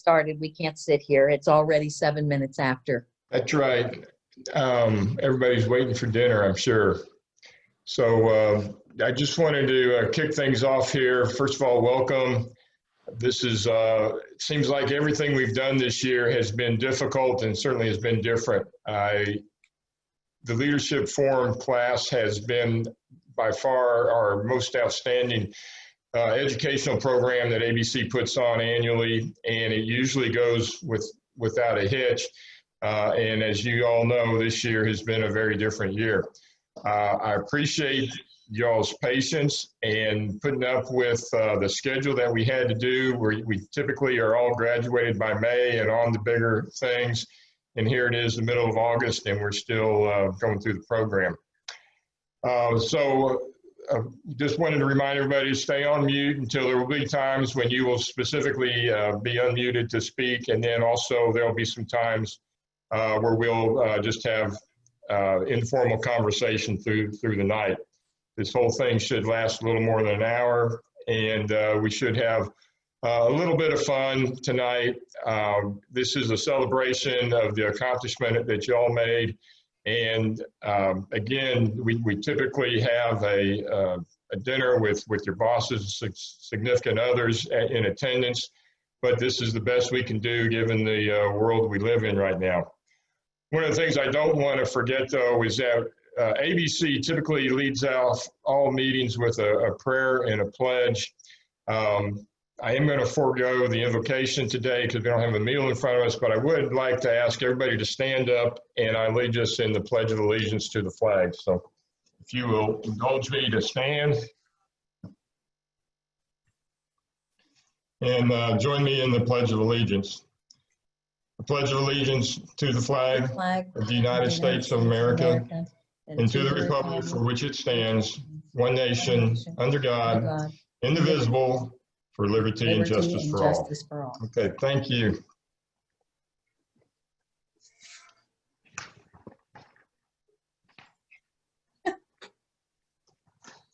started. We can't sit here. It's already 7 minutes after. That's right. Everybody's waiting for dinner, I'm sure. So I just wanted to kick things off here. First of all, welcome. This is, it seems like everything we've done this year has been difficult and certainly has been different. The Leadership Forum class has been by far our most outstanding educational program that ABC puts on annually, and it usually goes without a hitch. And as you all know, this year has been a very different year. I appreciate y'all's patience and putting up with the schedule that we had to do. We typically are all graduated by May and on to bigger things. And here it is the middle of August and we're still going through the program. Just wanted to remind everybody to stay on mute until there will be times when you will specifically be unmuted to speak. And then also there will be some times where we'll just have informal conversation through the night. This whole thing should last a little more than an hour, and we should have a little bit of fun tonight. This is a celebration of the accomplishment that y'all made. And again, we typically have a dinner with your bosses, significant others in attendance, but this is the best we can do given the world we live in right now. One of the things I don't want to forget, though, is that ABC typically leads off all meetings with a prayer and a pledge. I am going to forego the invocation today because we don't have a meal in front of us, but I would like to ask everybody to stand up and I lead us in the Pledge of Allegiance to the flag. So if you will indulge me to stand and join me in the Pledge of Allegiance. I pledge allegiance to the flag of the United States of America and to the republic for which it stands, one nation, under God, indivisible, for liberty and justice for all. Okay, thank you.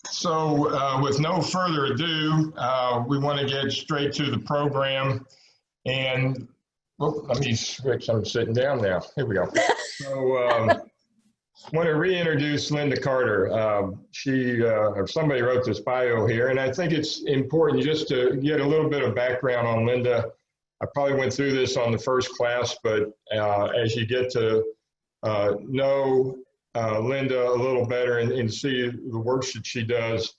So with no further ado, we want to get straight to the program. And well, let me switch. I'm sitting down now. Here we go. So I want to reintroduce Linda Carter. She or somebody wrote this bio here, and I think it's important just to get a little bit of background on Linda. I probably went through this on the first class, but as you get to know Linda a little better and see the work that she does,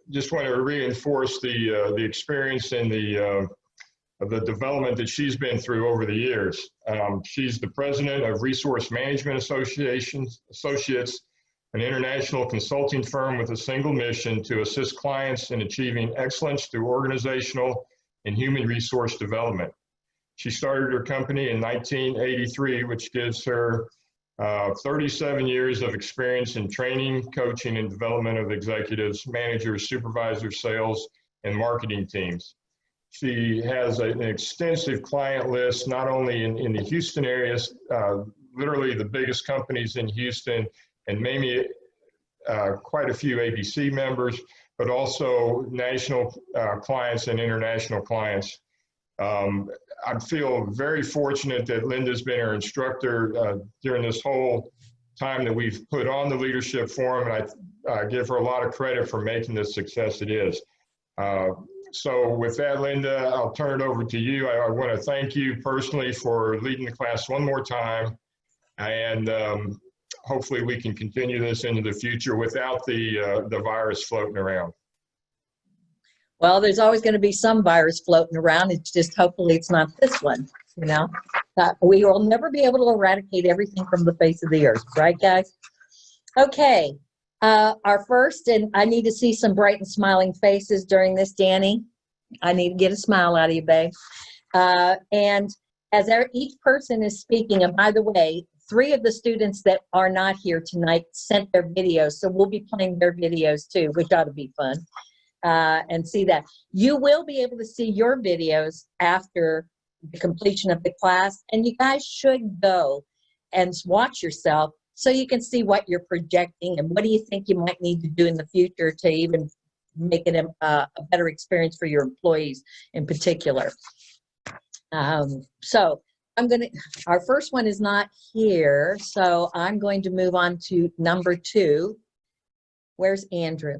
just want to reinforce the experience and the development that she's been through over the years. She's the president of Resource Management Associates, an international consulting firm with a single mission to assist clients in achieving excellence through organizational and human resource development. She started her company in 1983, which gives her 37 years of experience in training, coaching, and development of executives, managers, supervisors, sales, and marketing teams. She has an extensive client list, not only in the Houston area, literally the biggest companies in Houston, and maybe quite a few ABC members, but also national clients and international clients. I feel very fortunate that Linda's been our instructor during this whole time that we've put on the Leadership Forum, and I give her a lot of credit for making the success it is. So with that, Linda, I'll turn it over to you. I want to thank you personally for leading the class one more time, and hopefully we can continue this into the future without the virus floating around. Well, there's always going to be some virus floating around. It's just hopefully it's not this one, you know. We will never be able to eradicate everything from the face of the earth, right, guys? Okay. Our first, and I need to see some bright and smiling faces during this, Danny. I need to get a smile out of you, babe. And as each person is speaking, and by the way, 3 of the students that are not here tonight sent their videos, so we'll be playing their videos too, which ought to be fun. And see that. You will be able to see your videos after the completion of the class, and you guys should go and watch yourself so you can see what you're projecting and what do you think you might need to do in the future to even make it a better experience for your employees in particular. So our first one is not here, so I'm going to move on to number 2. Where's Andrew?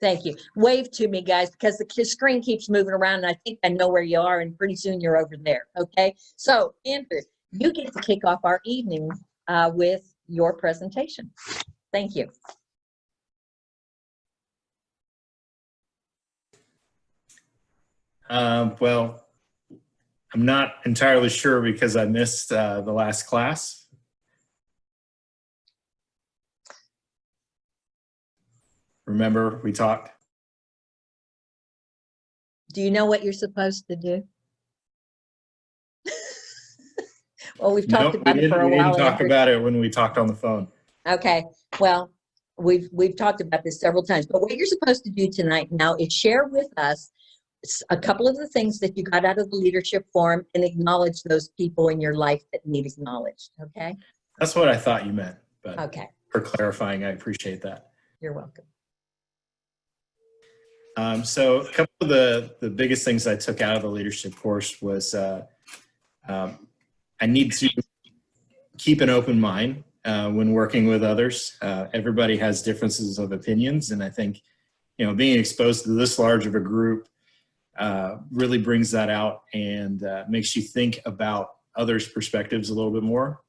Thank you. Wave to me, guys, because the screen keeps moving around, and I think I know where you are, and pretty soon you're over there, okay? So, Andrew, you get to kick off our evening with your presentation. Thank you. Well, I'm not entirely sure because I missed the last class. Remember, we talked? Do you know what you're supposed to do? Well, we've talked about it for a while. We didn't talk about it when we talked on the phone. Okay, well, we've talked about this several times, but what you're supposed to do tonight now is share with us a couple of the things that you got out of the leadership forum and acknowledge those people in your life that need acknowledged, okay? That's what I thought you meant, but okay, for clarifying, I appreciate that. You're welcome. So a couple of the biggest things I took out of the leadership course was I need to keep an open mind when working with others. Everybody has differences of opinions, and I think, you know, being exposed to this large of a group really brings that out and makes you think about others' perspectives a little bit more.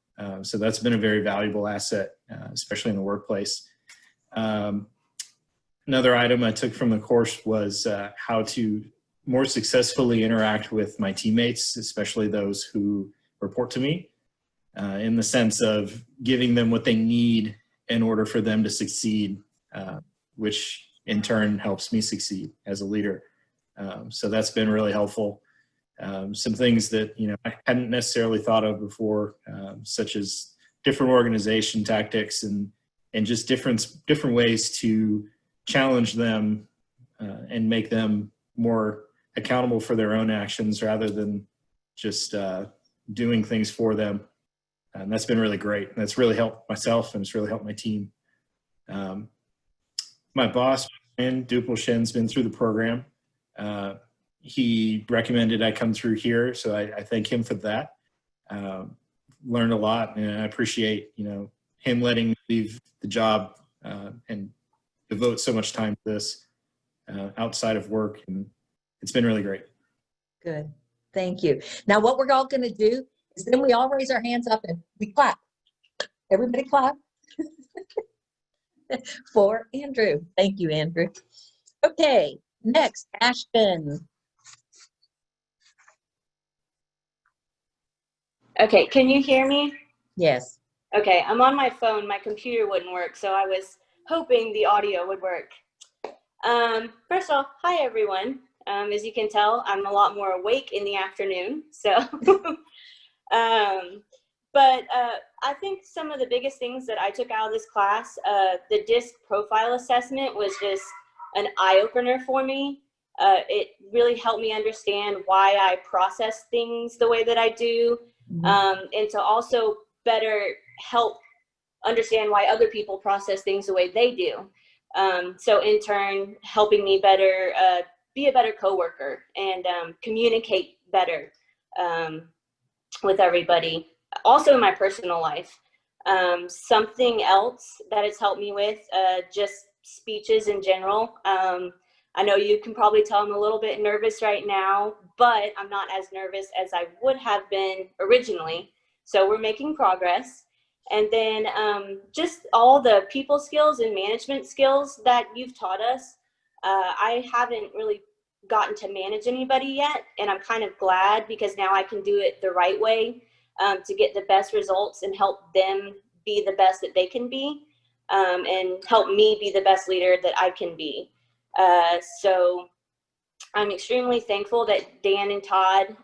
So that's been a very valuable asset, especially in the workplace. Another item I took from the course was how to more successfully interact with my teammates, especially those who report to me, in the sense of giving them what they need in order for them to succeed, which in turn helps me succeed as a leader. So that's been really helpful. Some things that, you know, I hadn't necessarily thought of before, such as different organization tactics and just different ways to challenge them and make them more accountable for their own actions rather than just doing things for them. And that's been really great. And that's really helped myself, and it's really helped my team. My boss, Brian Dupel-Shen's been through the program. He recommended I come through here, so I thank him for that. Learned a lot, and I appreciate, you know, him letting me leave the job and devote so much time to this outside of work, and it's been really great. Good. Thank you. Now, what we're all going to do is then we all raise our hands up and we clap. Everybody clap for Andrew. Thank you, Andrew. Okay, next, Ashton. Okay, can you hear me? Yes. Okay, I'm on my phone. My computer wouldn't work, so I was hoping the audio would work. First off, hi everyone. As you can tell, I'm a lot more awake in the afternoon. So, I think some of the biggest things that I took out of this class, the DISC profile assessment was just an eye-opener for me. It really helped me understand why I process things the way that I do, and to also better help understand why other people process things the way they do. So in turn, helping me better be a better coworker and communicate better with everybody. Also in my personal life. Something else that it's helped me with, just speeches in general. I know you can probably tell I'm a little bit nervous right now, but I'm not as nervous as I would have been originally. So we're making progress. And then just all the people skills and management skills that you've taught us. I haven't really gotten to manage anybody yet, and I'm kind of glad because now I can do it the right way to get the best results and help them be the best that they can be, and help me be the best leader that I can be. So I'm extremely thankful that Dan and Todd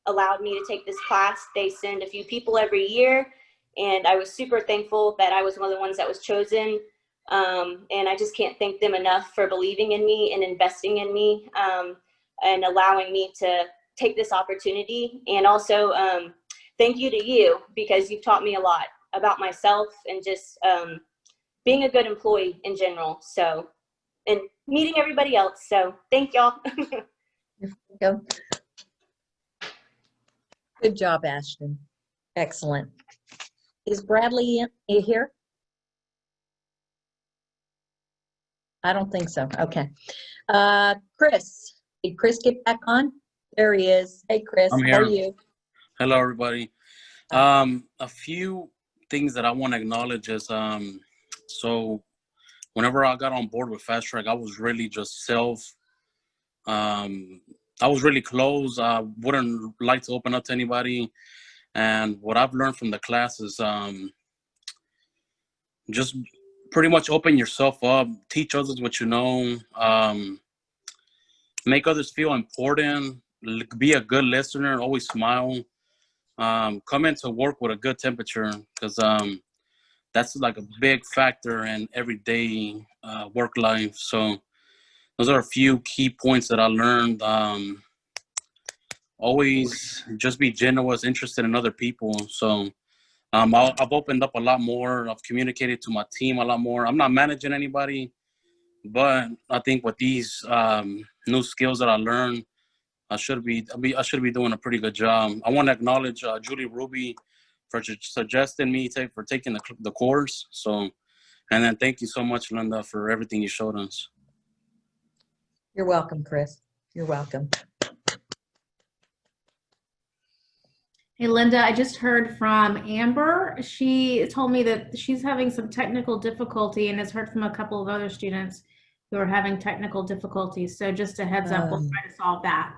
allowed me to take this class. They send a few people every year, and I was super thankful that I was one of the ones that was chosen. And I just can't thank them enough for believing in me and investing in me, and allowing me to take this opportunity. And also thank you to you, because you've taught me a lot about myself and just being a good employee in general. So, and meeting everybody else. So thank y'all. Go. Good job, Ashton. Excellent. Is Bradley here? I don't think so. Okay. Chris, did Chris get back on? There he is. Hey, Chris, I'm how are here. you? Hello, everybody. A few things that I want to acknowledge is, so whenever I got on board with Fast Track, I was really just I was really closed. I wouldn't like to open up to anybody. And what I've learned from the class is just pretty much open yourself up, teach others what you know, make others feel important, be a good listener, always smile. Come into work with a good temperature, because that's like a big factor in everyday work life. So those are a few key points that I learned. Always just be genuine, interested in other people. So I've opened up a lot more. I've communicated to my team a lot more. I'm not managing anybody, but I think with these new skills that I learned, I should be doing a pretty good job. I want to acknowledge Julie Ruby for suggesting me for taking the course. So, and then thank you so much, Linda, for everything you showed us. You're welcome, Chris. You're welcome. Hey, Linda, I just heard from Amber. She told me that she's having some technical difficulty and has heard from a couple of other students who are having technical difficulties. So just a heads up, we'll try to solve that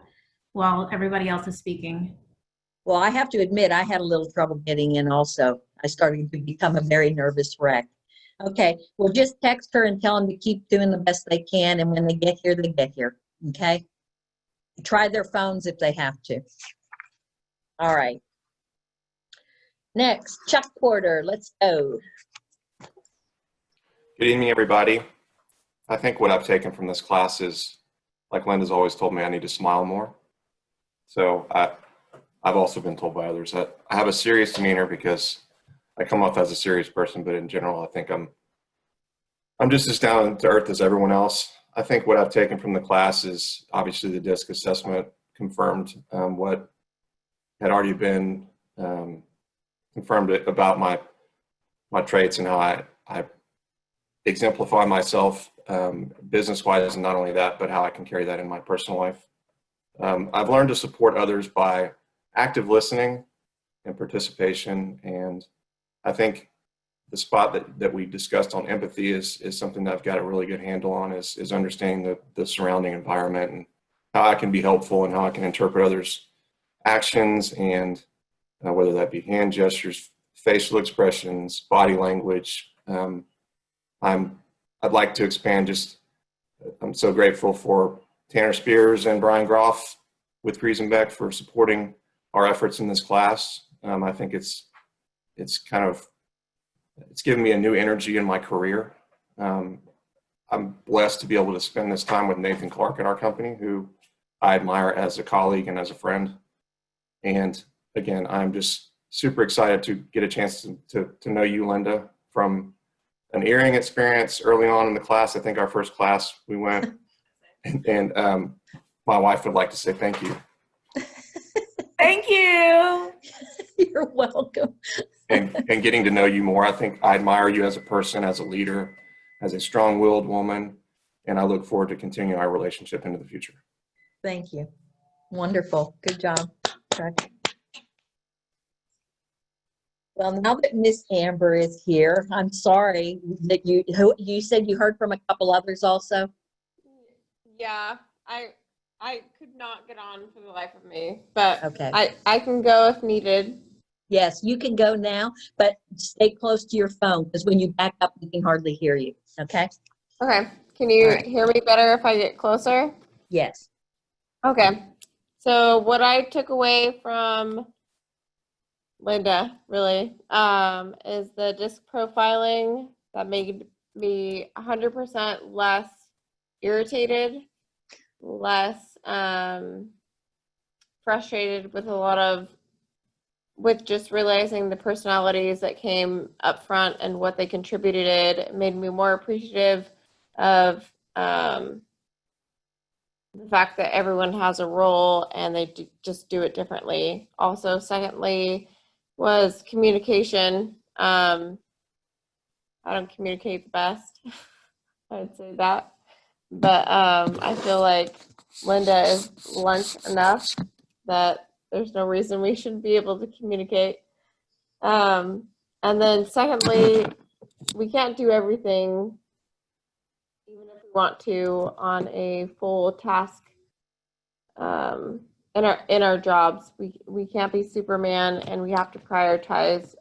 while everybody else is speaking. Well, I have to admit, I had a little trouble getting in also. I started to become a very nervous wreck. Okay, well, just text her and tell them to keep doing the best they can. And when they get here, they get here. Okay? Try their phones if they have to. All right. Next, Chuck Porter, let's go. Good evening, everybody. I think what I've taken from this class is, like Linda's always told me, I need to smile more. So I've also been told by others that I have a serious demeanor because I come off as a serious person, but in general, I think I'm just as down to earth as everyone else. I think what I've taken from the class is obviously the DISC assessment confirmed what had already been confirmed about my traits and how I exemplify myself business-wise, and not only that, but how I can carry that in my personal life. I've learned to support others by active listening and participation, and I think the spot that we discussed on empathy is something that I've got a really good handle on, is understanding the surrounding environment and how I can be helpful and how I can interpret others' actions, and whether that be hand gestures, facial expressions, body language. I'd like to expand I'm so grateful for Tanner Spears and Brian Groff with Griesenbeck for supporting our efforts in this class. I think it's given me a new energy in my career. I'm blessed to be able to spend this time with Nathan Clark at our company, who I admire as a colleague and as a friend. And again, I'm just super excited to get a chance to know you, Linda, from an earring experience early on in the class. I think our first class we went, and my wife would like to say thank you. Thank you. You're welcome. And getting to know you more. I think I admire you as a person, as a leader, as a strong-willed woman, and I look forward to continuing our relationship into the future. Thank you. Wonderful. Good job, Chuck. Well, now that Miss Amber is here, I'm sorry that you said you heard from a couple others also. Yeah, I could not get on for the life of me, but Okay. I can go if needed. Yes, you can go now, but stay close to your phone because when you back up, we can hardly hear you. Okay? Okay, can you All right. hear me better if I get closer? Yes. Okay, so what I took away from Linda, really, is the disc profiling that made me 100% less irritated, less frustrated with just realizing the personalities that came up front and what they contributed. It made me more appreciative of the fact that everyone has a role and they just do it differently. Also, secondly, was communication. I don't communicate the best. I'd say that. But I feel like Linda is blunt enough that there's no reason we shouldn't be able to communicate. And then secondly, we can't do everything, even if we want to, on a full task in our jobs. We can't be Superman, and we have to prioritize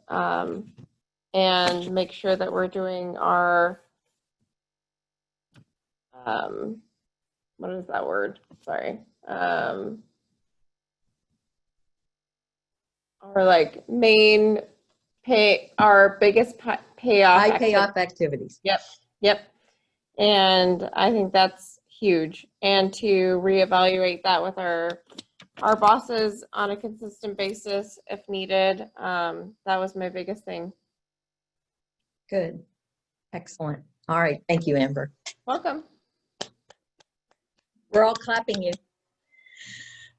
and make sure that we're doing our what is that word? Sorry. Our like main our biggest payoff. High payoff activities. Yep. And I think that's huge. And to reevaluate that with our bosses on a consistent basis if needed. That was my biggest thing. Good. Excellent. All right. Thank you, Amber. Welcome. We're all clapping you.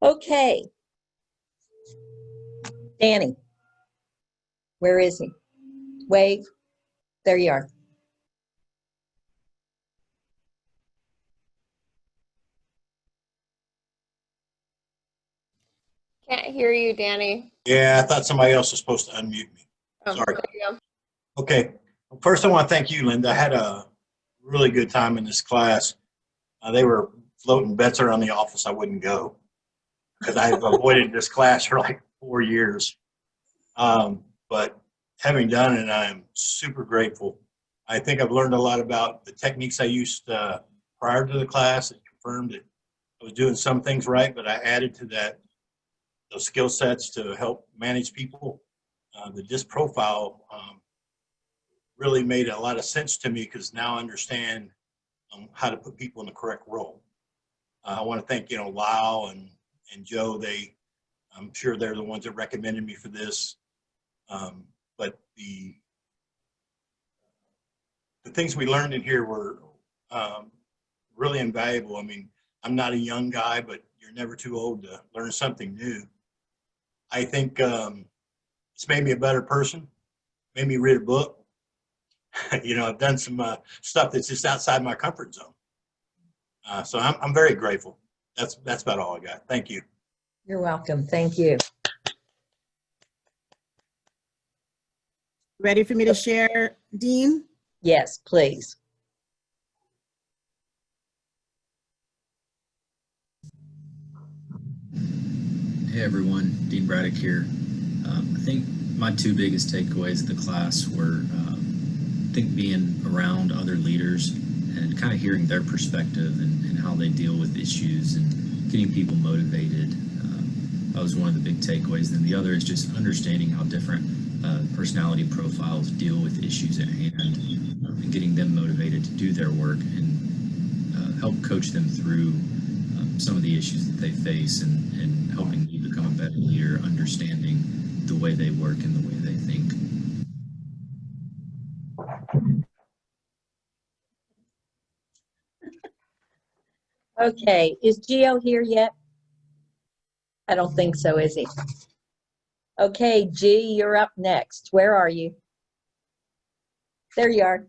Okay. Danny. Where is he? Wave. There you are. Can't hear you, Danny. Yeah, I thought somebody else was supposed to unmute me. Oh, Sorry. there you go. Okay. Well, first, I want to thank you, Linda. I had a really good time in this class. They were floating bets around the office I wouldn't go because I've avoided this class for like 4 years. But having done it, I'm super grateful. I think I've learned a lot about the techniques I used prior to the class. It confirmed that I was doing some things right, but I added to that those skill sets to help manage people. The DISC profile really made a lot of sense to me because now I understand how to put people in the correct role. I want to thank Lyle and Joe. I'm sure they're the ones that recommended me for this. But the things we learned in here were really invaluable. I mean, I'm not a young guy, but you're never too old to learn something new. I think it's made me a better person, made me read a book. I've done some stuff that's just outside my comfort zone. So I'm very grateful. That's about all I got. Thank you. You're welcome. Thank you. Ready for me to share, Dean? Yes, please. Hey everyone, Dean Braddock here. I think my two biggest takeaways of the class were I think being around other leaders and kind of hearing their perspective and how they deal with issues and getting people motivated. That was one of the big takeaways. And the other is just understanding how different personality profiles deal with issues at hand and getting them motivated to do their work and help coach them through some of the issues that they face and helping you become a better leader, understanding the way they work and the way they think. Okay, is Gio here yet? I don't think so, is he? Okay, G, you're up next. Where are you? There you are.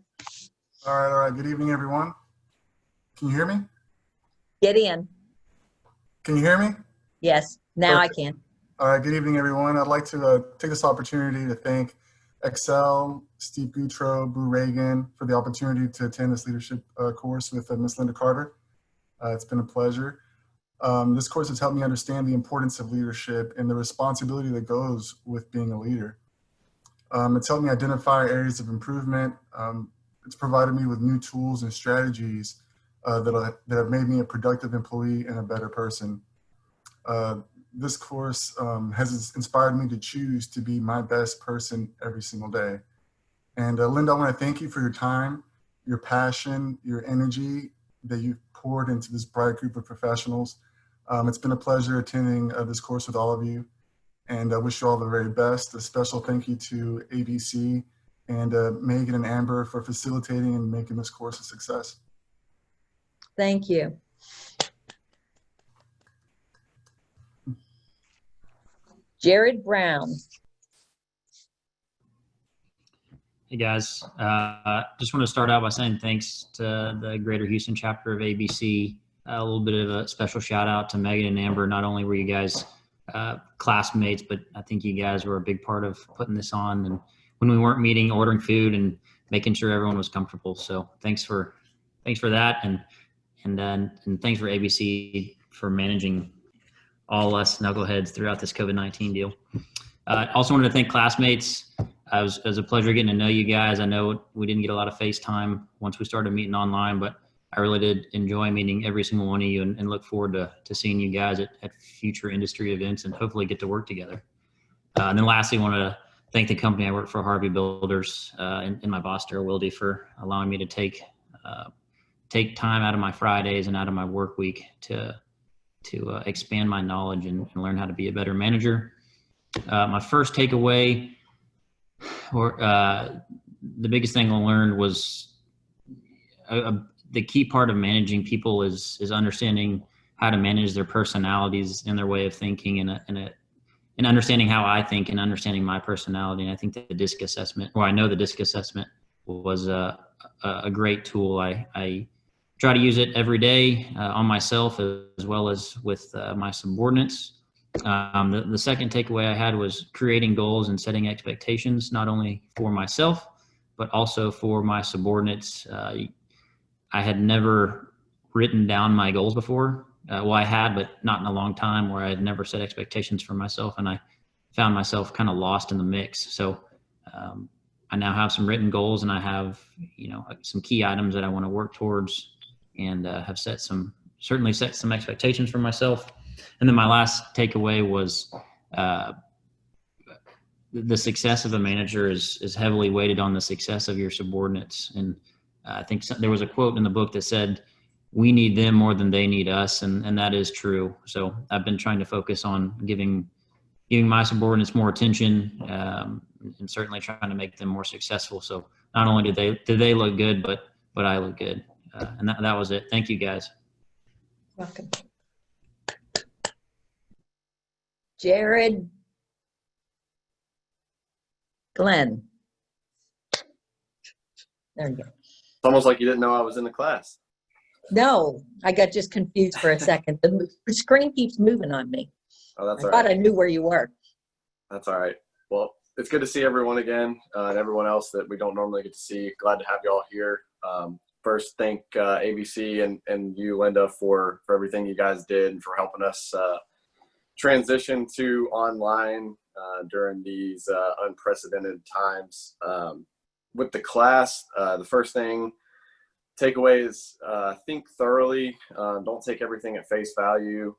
All right. Good evening, everyone. Can you hear me? Get in. Can you hear me? Yes, now Perfect. I can. All right. Good evening, everyone. I'd like to take this opportunity to thank Excel, Steve Goutreau, Boo Reagan for the opportunity to attend this leadership course with Miss Linda Carter. It's been a pleasure. This course has helped me understand the importance of leadership and the responsibility that goes with being a leader. It's helped me identify areas of improvement. It's provided me with new tools and strategies that have made me a productive employee and a better person. This course has inspired me to choose to be my best person every single day. And Linda, I want to thank you for your time, your passion, your energy that you've poured into this bright group of professionals. It's been a pleasure attending this course with all of you, and I wish you all the very best. A special thank you to ABC and Megan and Amber for facilitating and making this course a success. Thank you. Jared Brown. Hey guys, just want to start out by saying thanks to the Greater Houston chapter of ABC. A little bit of a special shout out to Megan and Amber. Not only were you guys classmates, but I think you guys were a big part of putting this on. And when we weren't meeting, ordering food and making sure everyone was comfortable. So thanks for that, and thanks for ABC for managing all us knuckleheads throughout this COVID-19 deal. Also wanted to thank classmates. It was a pleasure getting to know you guys. I know we didn't get a lot of FaceTime once we started meeting online, but I really did enjoy meeting every single one of you, and look forward to seeing you guys at future industry events and hopefully get to work together. And then lastly, I want to thank the company I work for, Harvey Builders, and my boss, Darryl Wilde, for allowing me to take time out of my Fridays and out of my work week to expand my knowledge and learn how to be a better manager. My first takeaway, or the biggest thing I learned, was the key part of managing people is understanding how to manage their personalities and their way of thinking, and understanding how I think and understanding my personality. And I think that the DISC assessment, or I know the DISC assessment, was a great tool. I try to use it every day on myself as well as with my subordinates. The second takeaway I had was creating goals and setting expectations, not only for myself, but also for my subordinates. I had never written down my goals before. Well, I had, but not in a long time, where I had never set expectations for myself, and I found myself kind of lost in the mix. So I now have some written goals, and I have, some key items that I want to work towards, and have certainly set some expectations for myself. And then my last takeaway was the success of a manager is heavily weighted on the success of your subordinates. And I think there was a quote in the book that said, "We need them more than they need us," and that is true. So I've been trying to focus on giving my subordinates more attention, and certainly trying to make them more successful. So not only did they look good, but I look good. And that was it. Thank you, guys. Welcome. Jared Glenn. There you go. It's almost like you didn't know I was in the class. No, I got just confused for a second. The screen keeps moving on me. Oh, that's I all thought right. I knew where you were. That's all right. Well, it's good to see everyone again, and everyone else that we don't normally get to see. Glad to have you all here. First, thank ABC and you, Linda, for everything you guys did and for helping us transition to online during these unprecedented times. With the class, the first thing, takeaway is think thoroughly. Don't take everything at face value.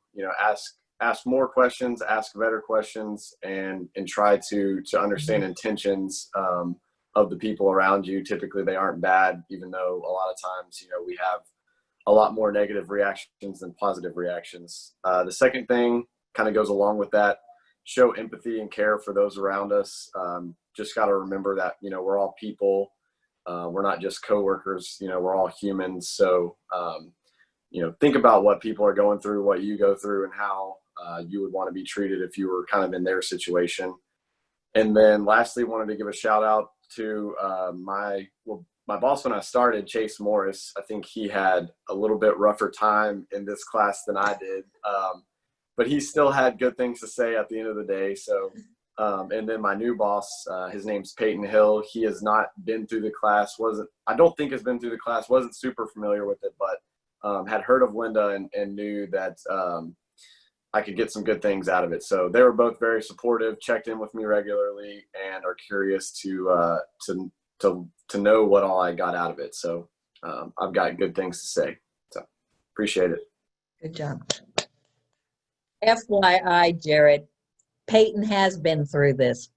Ask more questions, ask better questions, and try to understand intentions of the people around you. Typically, they aren't bad, even though a lot of times, we have a lot more negative reactions than positive reactions. The second thing kind of goes along with that: show empathy and care for those around us. Just got to remember that, we're all people. We're not just coworkers, we're all humans. So, think about what people are going through, what you go through, and how you would want to be treated if you were kind of in their situation. And then lastly, wanted to give a shout out to my boss when I started, Chase Morris. I think he had a little bit rougher time in this class than I did. But he still had good things to say at the end of the day. So, and then my new boss, his name's Peyton Hill. He has not been through the class, I don't think has been through the class, wasn't super familiar with it, but had heard of Linda and knew that I could get some good things out of it. So they were both very supportive, checked in with me regularly, and are curious to know what all I got out of it. So I've got good things to say. So appreciate it. Good job. FYI, Jared, Peyton has been through this.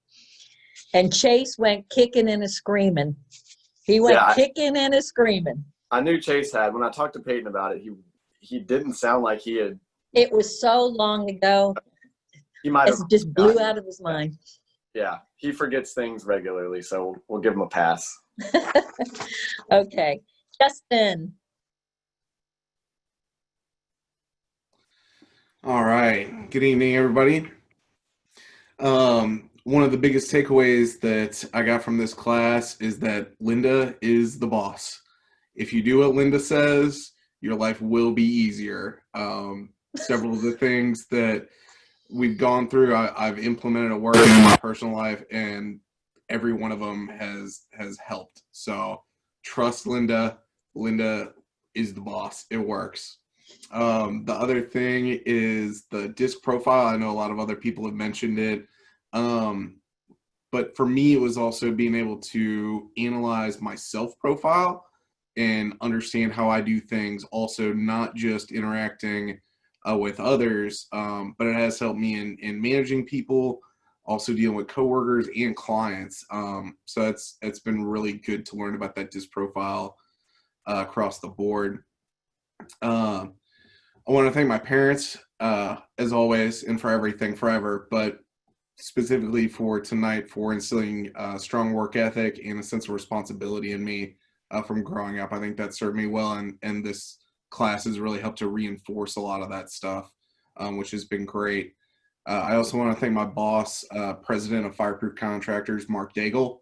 And Chase went kicking and screaming. He went kicking and screaming. I knew Chase had. When I talked to Peyton about it, he didn't sound like he had. It was so long ago. He might have just blew out of his mind. Yeah, he forgets things regularly, so we'll give him a pass. Okay. Justin. All right. Good evening, everybody. One of the biggest takeaways that I got from this class is that Linda is the boss. If you do what Linda says, your life will be easier. Several of the things that we've gone through, I've implemented at work in my personal life, and every one of them has helped. So trust Linda. Linda is the boss. It works. The other thing is the disc profile. I know a lot of other people have mentioned it. But for me, it was also being able to analyze my self profile and understand how I do things, also not just interacting with others, but it has helped me in managing people, also dealing with coworkers and clients. So it's been really good to learn about that disc profile across the board. I want to thank my parents, as always, and for everything forever, but specifically for tonight for instilling a strong work ethic and a sense of responsibility in me from growing up. I think that served me well, and this class has really helped to reinforce a lot of that stuff, which has been great. I also want to thank my boss, president of Fireproof Contractors, Mark Daigle.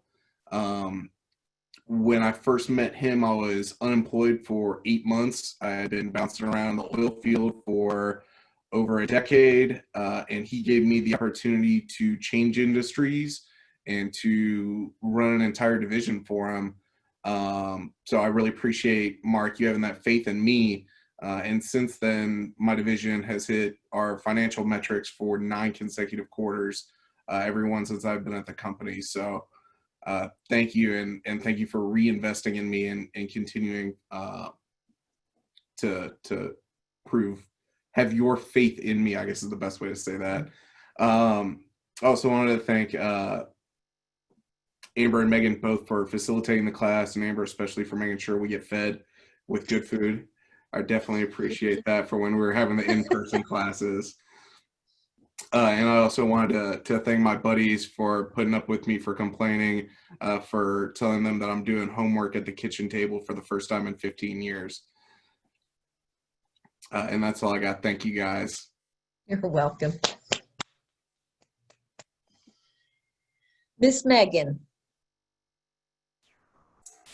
When I first met him, I was unemployed for 8 months. I had been bouncing around the oil field for over a decade, and he gave me the opportunity to change industries and to run an entire division for him. So I really appreciate, Mark, you having that faith in me. And since then, my division has hit our financial metrics for 9 consecutive quarters, every one since I've been at the company. So thank you, and thank you for reinvesting in me and continuing to have your faith in me, I guess is the best way to say that. I also wanted to thank Amber and Megan both for facilitating the class, and Amber especially for making sure we get fed with good food. I definitely appreciate that for when we were having the in-person classes. And I also wanted to thank my buddies for putting up with me for complaining, for telling them that I'm doing homework at the kitchen table for the first time in 15 years. And that's all I got. Thank you, guys. You're welcome. Miss Megan.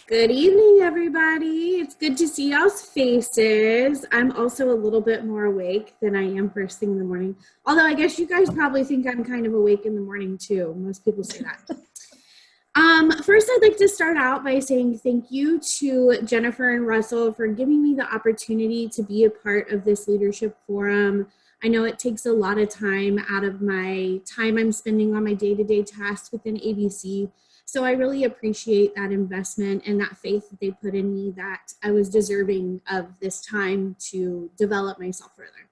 Good evening, everybody. It's good to see y'all's faces. I'm also a little bit more awake than I am first thing in the morning. Although I guess you guys probably think I'm kind of awake in the morning too. Most people say that. First, I'd like to start out by saying thank you to Jennifer and Russell for giving me the opportunity to be a part of this leadership forum. I know it takes a lot of time out of my time I'm spending on my day-to-day tasks within ABC. So I really appreciate that investment and that faith that they put in me, that I was deserving of this time to develop myself further.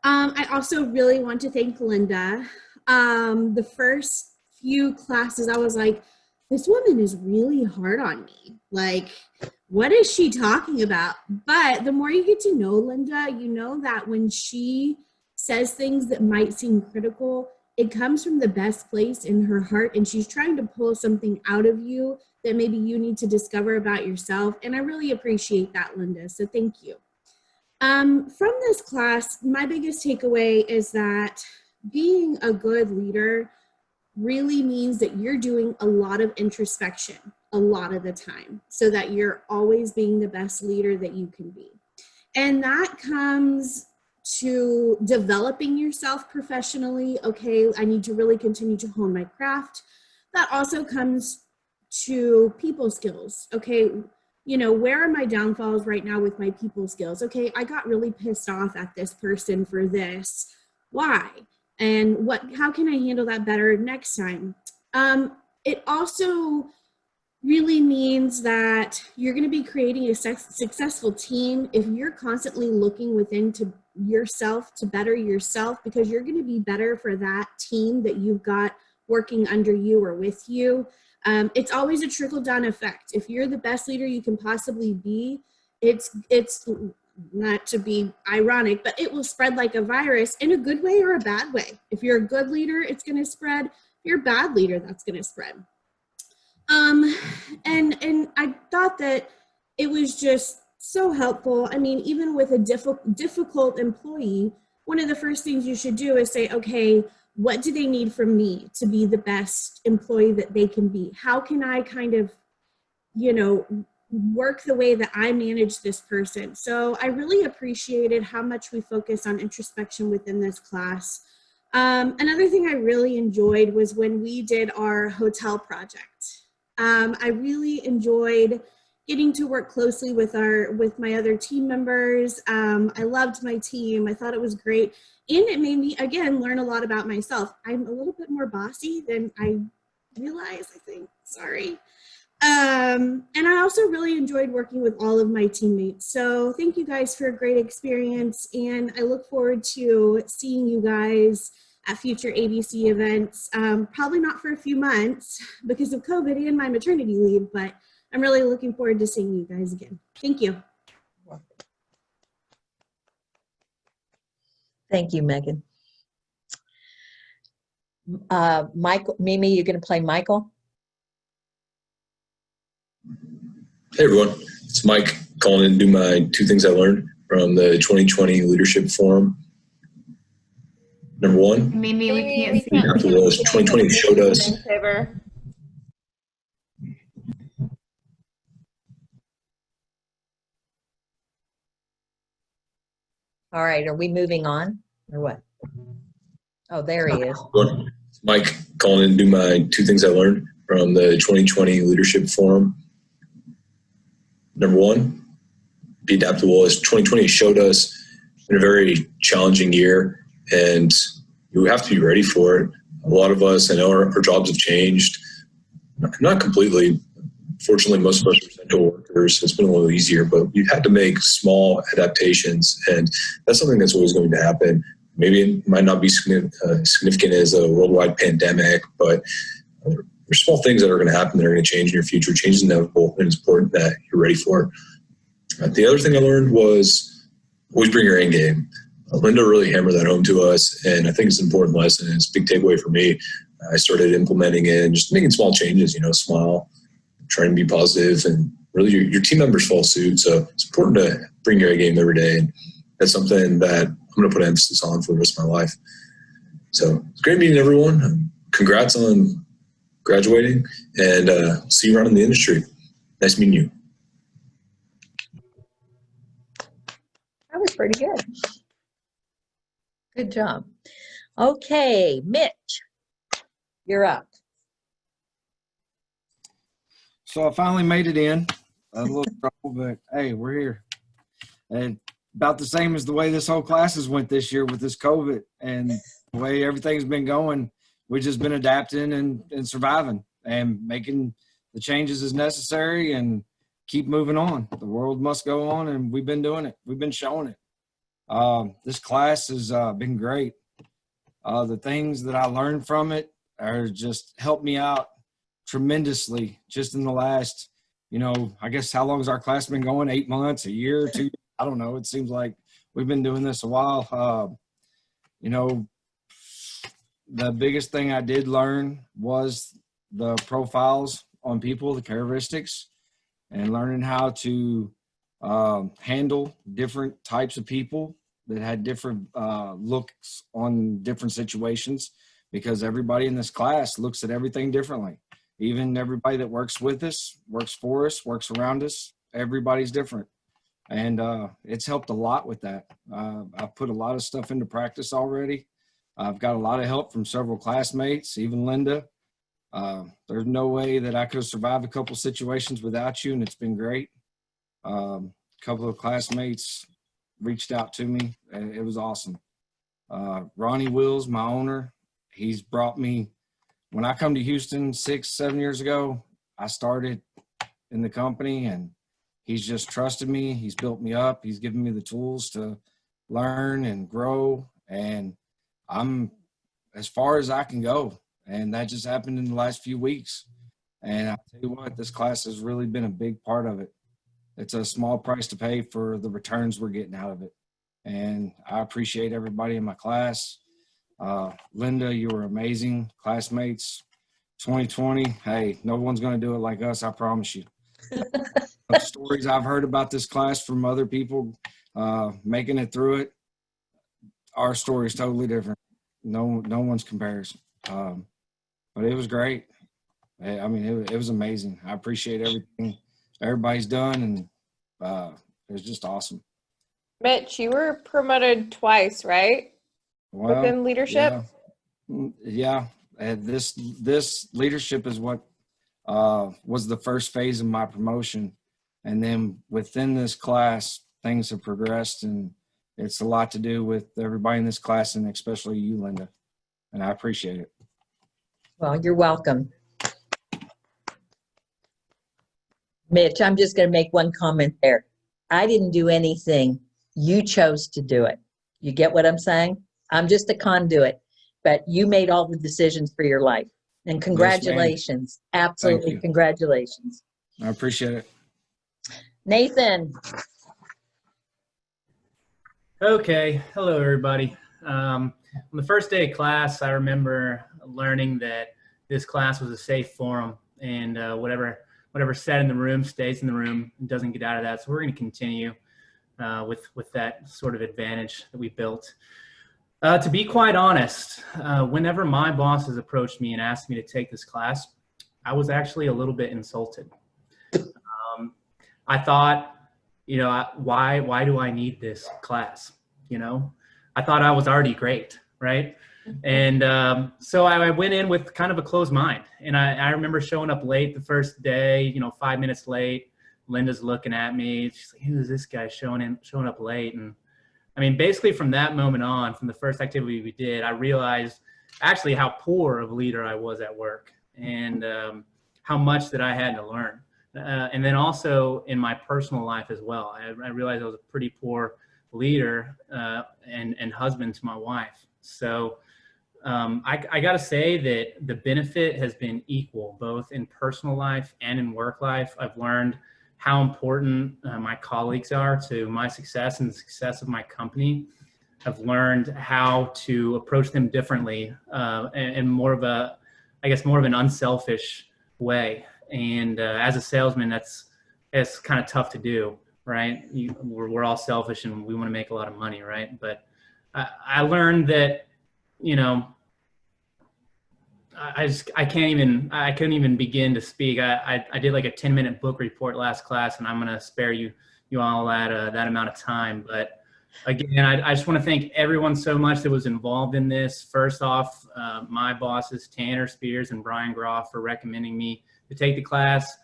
I also really want to thank Linda. The first few classes, I was like, this woman is really hard on me. Like, what is she talking about? But the more you get to know Linda, you know that when she says things that might seem critical, it comes from the best place in her heart, and she's trying to pull something out of you that maybe you need to discover about yourself. And I really appreciate that, Linda. So thank you. From this class, my biggest takeaway is that being a good leader really means that you're doing a lot of introspection a lot of the time, so that you're always being the best leader that you can be. And that comes to developing yourself professionally. Okay, I need to really continue to hone my craft. That also comes to people skills. Okay, you know, where are my downfalls right now with my people skills? Okay, I got really pissed off at this person for this. Why? And how can I handle that better next time? It also really means that you're going to be creating a successful team if you're constantly looking within to yourself to better yourself, because you're going to be better for that team that you've got working under you or with you. It's always a trickle-down effect. If you're the best leader you can possibly be, it's not to be ironic, but it will spread like a virus in a good way or a bad way. If you're a good leader, it's going to spread. If you're a bad leader, that's going to spread. And I thought that it was just so helpful. I mean, even with a difficult employee, one of the first things you should do is say, okay, what do they need from me to be the best employee that they can be? How can I kind of, you know, work the way that I manage this person? So I really appreciated how much we focus on introspection within this class. Another thing I really enjoyed was when we did our hotel project. I really enjoyed getting to work closely with my other team members. I loved my team. I thought it was great. And it made me, again, learn a lot about myself. I'm a little bit more bossy than I realized, I think. Sorry. And I also really enjoyed working with all of my teammates. So thank you guys for a great experience. And I look forward to seeing you guys at future ABC events. Probably not for a few months because of COVID and my maternity leave, but I'm really looking forward to seeing you guys again. Thank you. Thank you, Megan. Michael, Mimi, you're going to play Michael? Hey everyone, it's Mike calling in to do my 2 things I learned from the 2020 Leadership Forum. Number 1, Mimi, we can't see. after the 2020 showed us. All right, are we moving on or what? Oh, there he is. It's Mike calling in to do my 2 things I learned from the 2020 Leadership Forum. Number 1, be adaptable. As 2020 showed us, it's been a very challenging year, and we have to be ready for it. A lot of us, I know our jobs have changed, not completely. Fortunately, most of us are essential workers, so it's been a little easier, but we've had to make small adaptations, and that's something that's always going to happen. Maybe it might not be significant as a worldwide pandemic, but there's small things that are going to happen that are going to change in your future. Change is inevitable, and it's important that you're ready for it. The other thing I learned was always bring your A game. Linda really hammered that home to us, and I think it's an important lesson. It's a big takeaway for me. I started implementing it and just making small changes, smile, trying to be positive, and really your team members follow suit. So it's important to bring your A game every day. And that's something that I'm going to put emphasis on for the rest of my life. So it's great meeting everyone. Congrats on graduating, and see you around in the industry. Nice meeting you. That was pretty good. Good job. Okay, Mitch, you're up. So I finally made it in. A little trouble, but hey, we're here. And about the same as the way this whole classes went this year with this COVID and the way everything's been going. We've just been adapting and surviving and making the changes as necessary and keep moving on. The world must go on, and we've been doing it. We've been showing it. This class has been great. The things that I learned from it are just helped me out tremendously just in the last, I guess, how long has our class been going? 8 months, a year, 2 years? I don't know. It seems like we've been doing this a while. The biggest thing I did learn was the profiles on people, the characteristics, and learning how to handle different types of people that had different looks on different situations, because everybody in this class looks at everything differently. Even everybody that works with us, works for us, works around us, everybody's different. And it's helped a lot with that. I've put a lot of stuff into practice already. I've got a lot of help from several classmates, even Linda. There's no way that I could have survived a couple situations without you, and it's been great. A couple of classmates reached out to me, and it was awesome. Ronnie Wills, my owner, he's brought me, when I come to Houston 6-7 years ago, I started in the company, and he's just trusted me. He's built me up. He's given me the tools to learn and grow, and I'm as far as I can go. And that just happened in the last few weeks. And I'll tell you what, this class has really been a big part of it. It's a small price to pay for the returns we're getting out of it. And I appreciate everybody in my class. Linda, you were amazing. Classmates, 2020, hey, no one's going to do it like us, I promise you. The stories I've heard about this class from other people making it through it, our story is totally different. no one's comparison. But it was great. I mean, it was amazing. I appreciate everything everybody's done, and it was just awesome. Mitch, you were promoted twice, right? Well, Within leadership? yeah. And this leadership is what was the first phase of my promotion. And then within this class, things have progressed, and it's a lot to do with everybody in this class, and especially you, Linda. And I appreciate it. Well, you're welcome. Mitch, I'm just going to make one comment there. I didn't do anything. You chose to do it. You get what I'm saying? I'm just a conduit, but you made all the decisions for your life. And congratulations. Yes, absolutely, congratulations. I appreciate it. Nathan. Okay, hello everybody. On the first day of class, I remember learning that this class was a safe forum, and whatever's said in the room stays in the room and doesn't get out of that. So we're going to continue with that sort of advantage that we built. To be quite honest, whenever my bosses approached me and asked me to take this class, I was actually a little bit insulted. I thought, you know, why do I need this class? You know, I thought I was already great, right? And so I went in with kind of a closed mind. And I remember showing up late the first day, you know, 5 minutes late. Linda's looking at me. She's like, who's this guy showing up late? And I mean, basically from that moment on, from the first activity we did, I realized actually how poor of a leader I was at work, and how much that I had to learn. And then also in my personal life as well, I realized I was a pretty poor leader and husband to my wife. So I got to say that the benefit has been equal, both in personal life and in work life. I've learned how important my colleagues are to my success and the success of my company. I've learned how to approach them differently and more of an unselfish way. And as a salesman, it's kind of tough to do, right? We're all selfish and we want to make a lot of money, right? But I learned that, you know, I couldn't even begin to speak. I did like a 10-minute book report last class, and I'm going to spare you all that amount of time. But again, I just want to thank everyone so much that was involved in this. First off, my bosses, Tanner Spears and Brian Groff, for recommending me to take the class,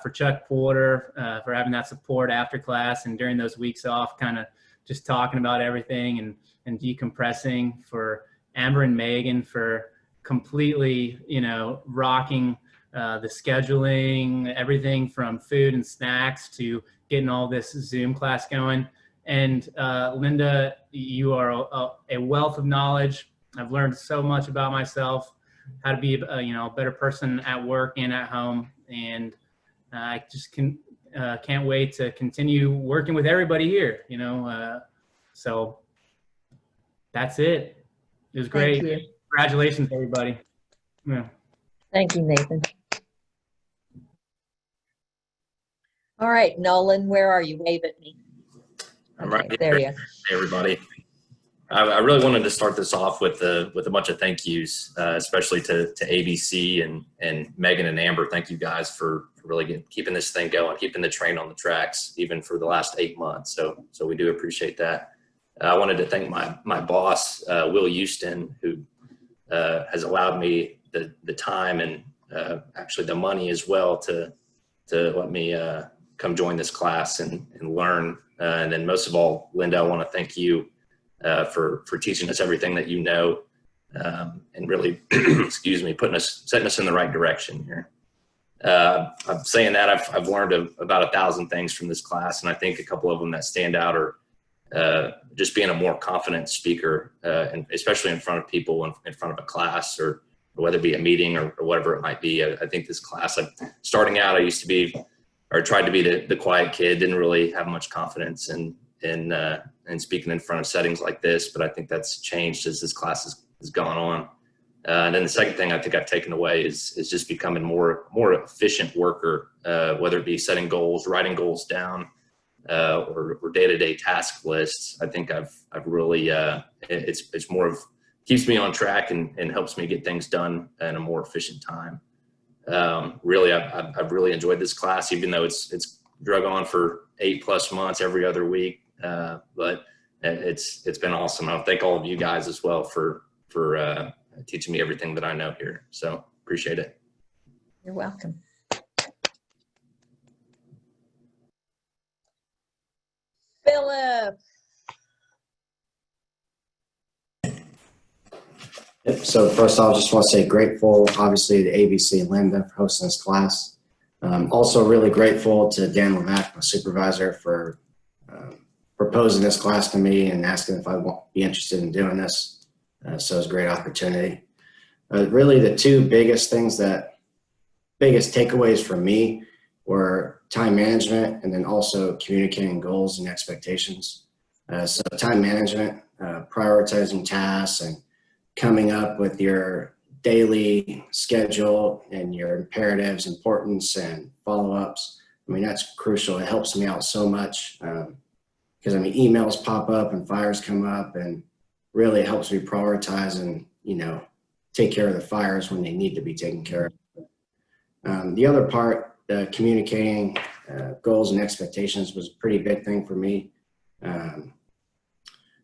for Chuck Porter, for having that support after class and during those weeks off, kind of just talking about everything and decompressing, for Amber and Megan for completely, you know, rocking the scheduling, everything from food and snacks to getting all this Zoom class going. And Linda, you are a wealth of knowledge. I've learned so much about myself, how to be a better person at work and at home. And I just can't wait to continue working with everybody here, you know. So that's it. It was great. Thank you. Congratulations, everybody. Yeah. Thank you, Nathan. All right, Nolan, where are you? Wave at me. I'm right There here. you go. Hey, everybody. I really wanted to start this off with a bunch of thank yous, especially to ABC and Megan and Amber. Thank you guys for really keeping this thing going, keeping the train on the tracks, even for the last 8 months. So we do appreciate that. I wanted to thank my boss, Will Houston, who has allowed me the time and actually the money as well to let me come join this class and learn. And then most of all, Linda, I want to thank you for teaching us everything that you know, and really, excuse me, setting us in the right direction here. I'm saying that I've learned about 1,000 things from this class, and I think a couple of them that stand out are just being a more confident speaker, and especially in front of people, in front of a class, or whether it be a meeting or whatever it might be. I think this class, starting out, I used to be, or tried to be the quiet kid, didn't really have much confidence in speaking in front of settings like this, but I think that's changed as this class has gone on. And then the second thing I think I've taken away is just becoming more efficient worker, whether it be setting goals, writing goals down, or day-to-day task lists. I think I've really, it's more of keeps me on track and helps me get things done in a more efficient time. Really, I've really enjoyed this class, even though it's drug on for 8+ months every other week. But it's been awesome. I thank all of you guys as well for teaching me everything that I know here. So appreciate it. You're welcome. Philip. Yep. So first off, I just want to say grateful, obviously, to ABC and Linda for hosting this class. Also really grateful to Dan Levac, my supervisor, for proposing this class to me and asking if I would be interested in doing this. So it was a great opportunity. Really the two biggest takeaways for me were time management and then also communicating goals and expectations. So time management, prioritizing tasks and coming up with your daily schedule and your imperatives, importance, and follow-ups. I mean, that's crucial. It helps me out so much because, I mean, emails pop up and fires come up, and really helps me prioritize and, you know, take care of the fires when they need to be taken care of. The other part, communicating goals and expectations, was a pretty big thing for me.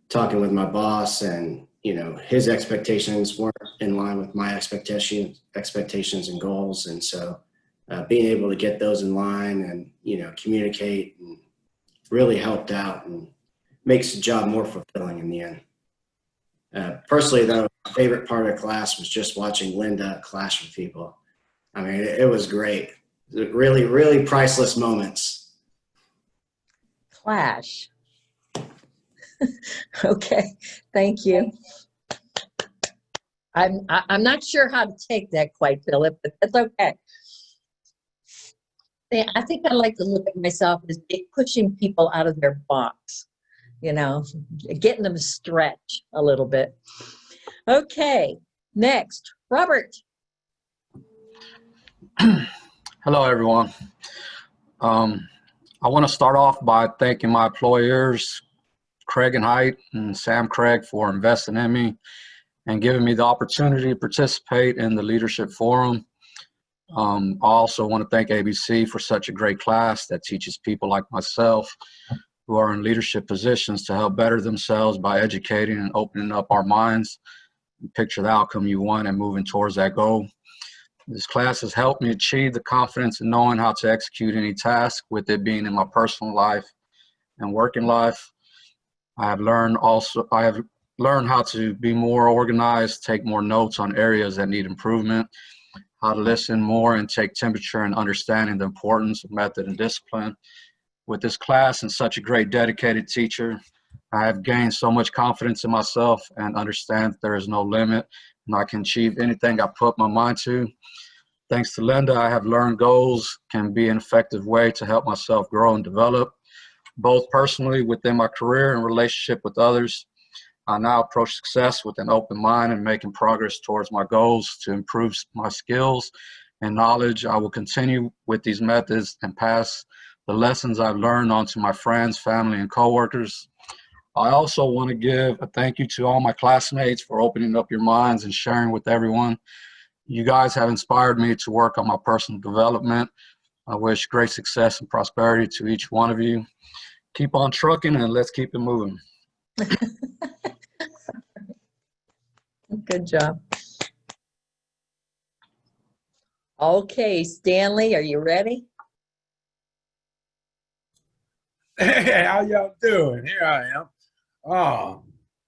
Talking with my boss, and you know, his expectations weren't in line with my expectations and goals, and so being able to get those in line and, you know, communicate and really helped out and makes the job more fulfilling in the end. Personally, though, my favorite part of the class was just watching Linda clash with people. I mean, it was great. Really, really priceless moments. Clash. Okay, thank you. I'm not sure how to take that quite, Philip, but that's okay. Yeah, I think I like to look at myself as pushing people out of their box, you know, getting them to stretch a little bit. Okay, next, Robert. Hello, everyone. I want to start off by thanking my employers, Craig and Height and Sam Craig, for investing in me and giving me the opportunity to participate in the leadership forum. I also want to thank ABC for such a great class that teaches people like myself who are in leadership positions to help better themselves by educating and opening up our minds and picture the outcome you want and moving towards that goal. This class has helped me achieve the confidence in knowing how to execute any task, with it being in my personal life and working life. I have learned how to be more organized, take more notes on areas that need improvement, how to listen more and take temperature and understanding the importance of method and discipline. With this class and such a great dedicated teacher, I have gained so much confidence in myself and understand that there is no limit and I can achieve anything I put my mind to. Thanks to Linda, I have learned goals can be an effective way to help myself grow and develop, both personally within my career and relationship with others. I now approach success with an open mind and making progress towards my goals to improve my skills and knowledge. I will continue with these methods and pass the lessons I've learned on to my friends, family, and coworkers. I also want to give a thank you to all my classmates for opening up your minds and sharing with everyone. You guys have inspired me to work on my personal development. I wish great success and prosperity to each one of you. Keep on trucking and let's keep it moving. Good job. Okay, Stanley, are you ready? Hey, how y'all doing? Here I am.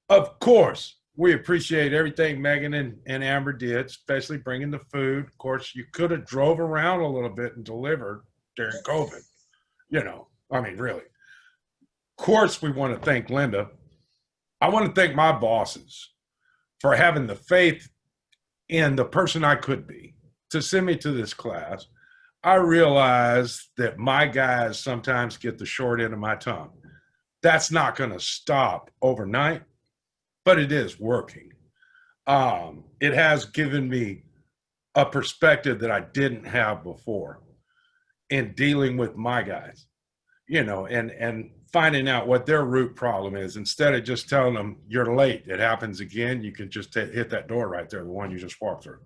Of course, we appreciate everything Megan and Amber did, especially bringing the food. Of course, you could have drove around a little bit and delivered during COVID. You know, I mean, really. Of course, we want to thank Linda. I want to thank my bosses for having the faith in the person I could be to send me to this class. I realize that my guys sometimes get the short end of my tongue. That's not going to stop overnight, but it is working. It has given me a perspective that I didn't have before in dealing with my guys. and finding out what their root problem is instead of just telling them you're late. It happens again. You can just hit that door right there, the one you just walked through.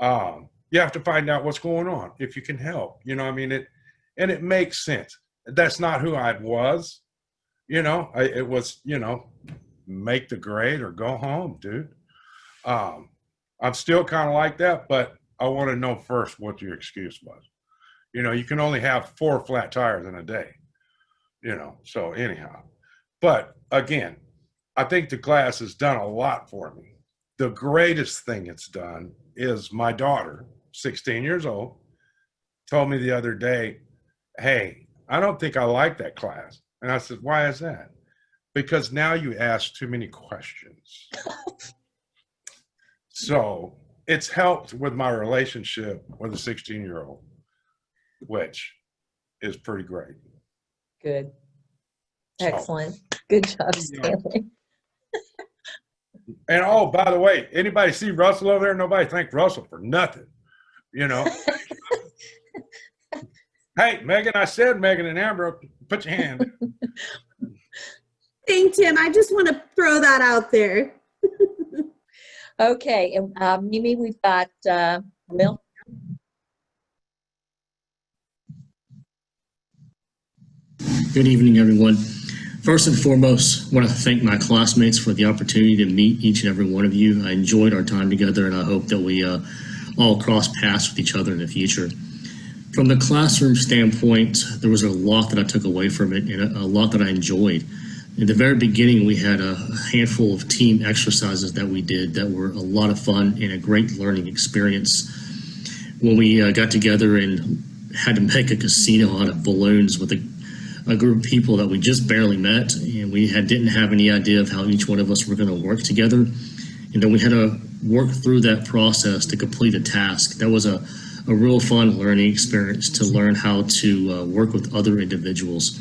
You have to find out what's going on if you can help. And it makes sense. That's not who I was. It was, make the grade or go home, dude. I'm still kind of like that, but I want to know first what your excuse was. You can only have 4 flat tires in a day, so anyhow. But again, I think the class has done a lot for me. The greatest thing it's done is my daughter, 16 years old, told me the other day, hey, I don't think I like that class. And I said, why is that? Because now you ask too many questions. So it's helped with my relationship with a 16-year-old, which is pretty great. Good. Excellent. Good job, Stanley. And oh, by the way, anybody see Russell over there? Nobody thank Russell for nothing, Hey, Megan, I said Megan and Amber, put your hand. Thanks, Tim. I just want to throw that out there. Okay, and Mimi, we've got Will. Good evening, everyone. First and foremost, I want to thank my classmates for the opportunity to meet each and every one of you. I enjoyed our time together, and I hope that we all cross paths with each other in the future. From the classroom standpoint, there was a lot that I took away from it and a lot that I enjoyed. In the very beginning, we had a handful of team exercises that we did that were a lot of fun and a great learning experience. When we got together and had to make a casino out of balloons with a group of people that we just barely met, and we didn't have any idea of how each one of us were going to work together. And then we had to work through that process to complete a task. That was a real fun learning experience to learn how to work with other individuals.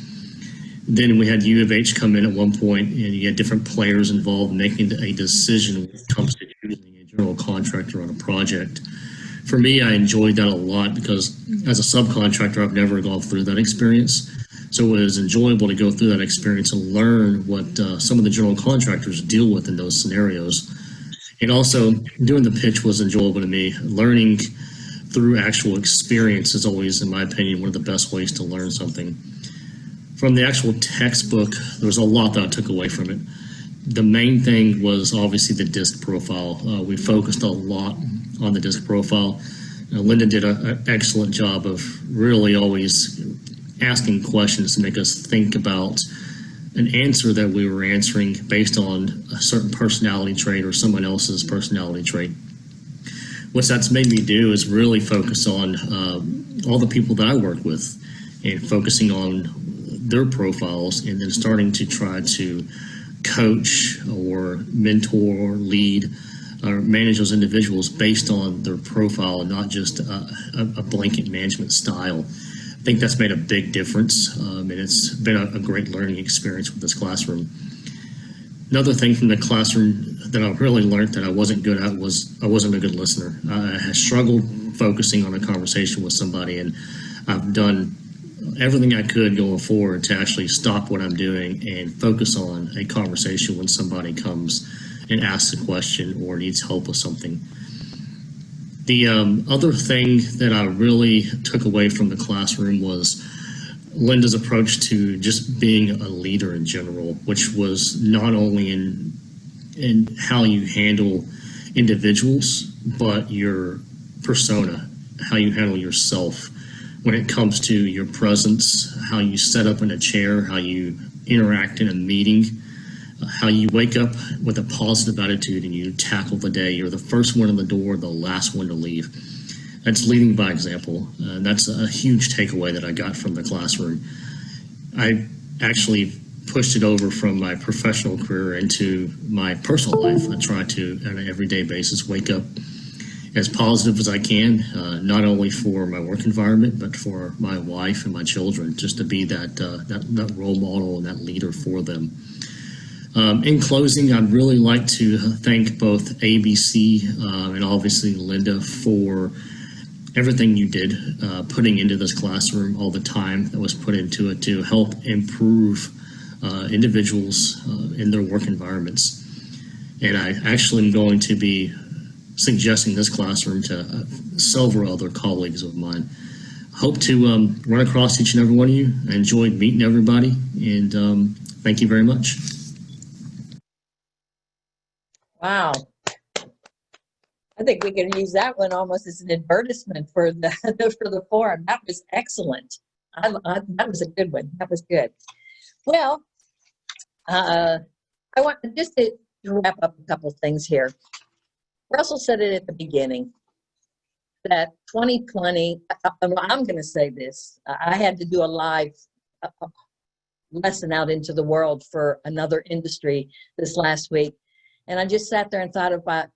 Then we had U of H come in at one point, and you had different players involved making a decision when it comes to choosing a general contractor on a project. For me, I enjoyed that a lot because as a subcontractor, I've never gone through that experience. So it was enjoyable to go through that experience and learn what some of the general contractors deal with in those scenarios. And also, doing the pitch was enjoyable to me. Learning through actual experience is always, in my opinion, one of the best ways to learn something. From the actual textbook, there was a lot that I took away from it. The main thing was obviously the disc profile. We focused a lot on the disc profile. Linda did an excellent job of really always asking questions to make us think about an answer that we were answering based on a certain personality trait or someone else's personality trait. What that's made me do is really focus on all the people that I work with and focusing on their profiles and then starting to try to coach or mentor or lead or manage those individuals based on their profile and not just a blanket management style. I think that's made a big difference, and it's been a great learning experience with this classroom. Another thing from the classroom that I really learned that I wasn't good at was I wasn't a good listener. I had struggled focusing on a conversation with somebody, and I've done everything I could going forward to actually stop what I'm doing and focus on a conversation when somebody comes and asks a question or needs help with something. The other thing that I really took away from the classroom was Linda's approach to just being a leader in general, which was not only in how you handle individuals, but your persona, how you handle yourself when it comes to your presence, how you set up in a chair, how you interact in a meeting, how you wake up with a positive attitude and you tackle the day. You're the first one in the door, the last one to leave. That's leading by example. That's a huge takeaway that I got from the classroom. I actually pushed it over from my professional career into my personal life. I try to, on an everyday basis, wake up as positive as I can, not only for my work environment, but for my wife and my children, just to be that role model and that leader for them. In closing, I'd really like to thank both ABC and obviously Linda for everything you did, putting into this classroom, all the time that was put into it to help improve individuals in their work environments. And I actually am going to be suggesting this classroom to several other colleagues of mine. Hope to run across each and every one of you. I enjoyed meeting everybody, and thank you very much. Wow. I think we could use that one almost as an advertisement for the for the forum. That was excellent. That was a good one. That was good. Well, I want just to wrap up a couple things here. Russell said it at the beginning that 2020, I'm going to say this. I had to do a live lesson out into the world for another industry this last week. And I just sat there and thought about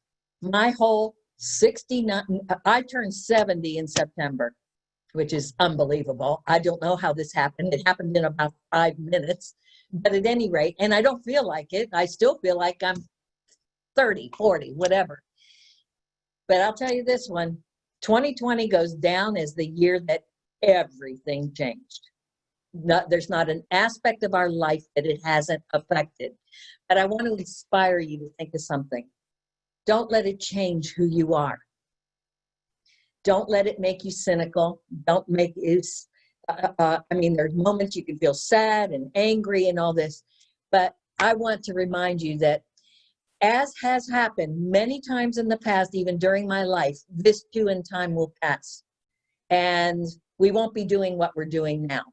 my whole 69, I turned 70 in September, which is unbelievable. I don't know how this happened. It happened in about 5 minutes. But at any rate, and I don't feel like it. I still feel like I'm 30, 40, whatever. But I'll tell you this one, 2020 goes down as the year that everything changed. There's not an aspect of our life that it hasn't affected. But I want to inspire you to think of something. Don't let it change who you are. Don't let it make you cynical. Don't make it, there's moments you can feel sad and angry and all this. But I want to remind you that as has happened many times in the past, even during my life, this too in time will pass. And we won't be doing what we're doing now.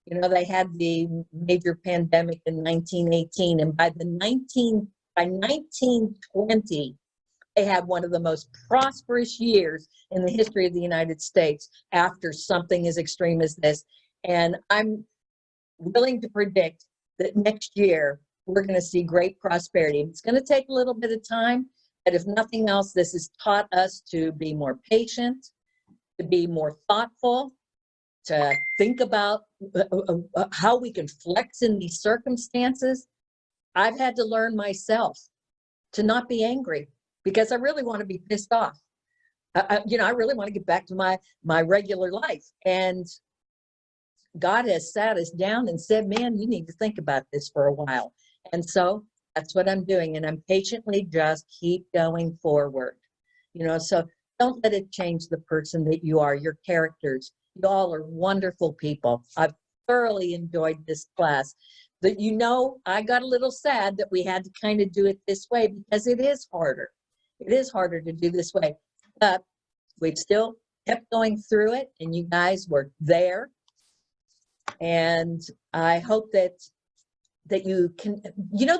You know, they had the major pandemic in 1918, and by 1920, they had one of the most prosperous years in the history of the United States after something as extreme as this. And I'm willing to predict that next year, we're going to see great prosperity. It's going to take a little bit of time, but if nothing else, this has taught us to be more patient, to be more thoughtful, to think about how we can flex in these circumstances. I've had to learn myself to not be angry because I really want to be pissed off. I really want to get back to my regular life. And God has sat us down and said, man, you need to think about this for a while. And so that's what I'm doing. And I'm patiently just keep going forward. So don't let it change the person that you are, your characters. You all are wonderful people. I've thoroughly enjoyed this class. I got a little sad that we had to kind of do it this way because it is harder. It is harder to do this way. But we've still kept going through it, and you guys were there. And I hope that you can,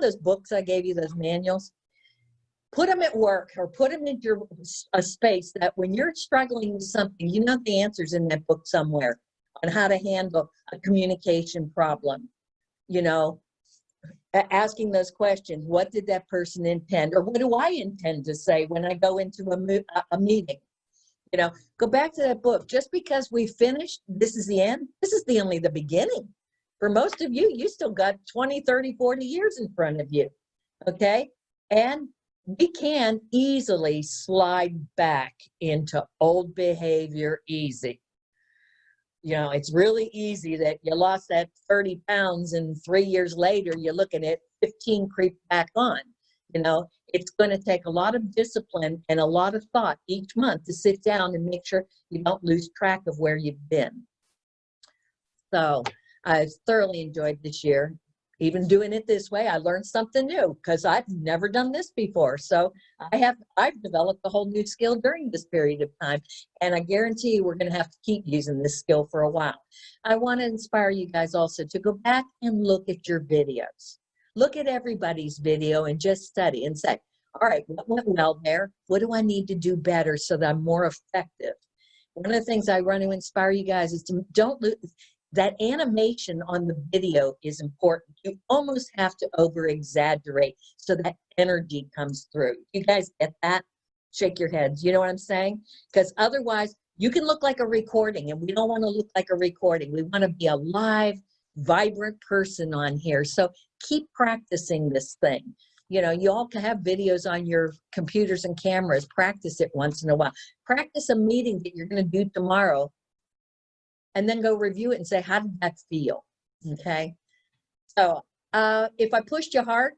those books I gave you, those manuals, put them at work or put them in a space that when you're struggling with something, the answer's in that book somewhere on how to handle a communication problem. Asking those questions, what did that person intend? Or what do I intend to say when I go into a meeting? Go back to that book. Just because we finished, this is the end, this is only the beginning. For most of you, you still got 20, 30, 40 years in front of you, okay? And we can easily slide back into old behavior easy. It's really easy that you lost that 30 pounds and 3 years later, you're looking at 15 creep back on. It's going to take a lot of discipline and a lot of thought each month to sit down and make sure you don't lose track of where you've been. So I've thoroughly enjoyed this year. Even doing it this way, I learned something new because I've never done this before. So I've developed a whole new skill during this period of time. And I guarantee you we're going to have to keep using this skill for a while. I want to inspire you guys also to go back and look at your videos. Look at everybody's video and just study and say, all right, what went well there? What do I need to do better so that I'm more effective? One of the things I want to inspire you guys is to don't lose. That animation on the video is important. You almost have to over-exaggerate so that energy comes through. You guys get that? Shake your heads. You know what I'm saying? Because otherwise, you can look like a recording, and we don't want to look like a recording. We want to be a live, vibrant person on here. So keep practicing this thing. You know, you all can have videos on your computers and cameras. Practice it once in a while. Practice a meeting that you're going to do tomorrow, and then go review it and say, how did that feel? Okay. So if I pushed you hard,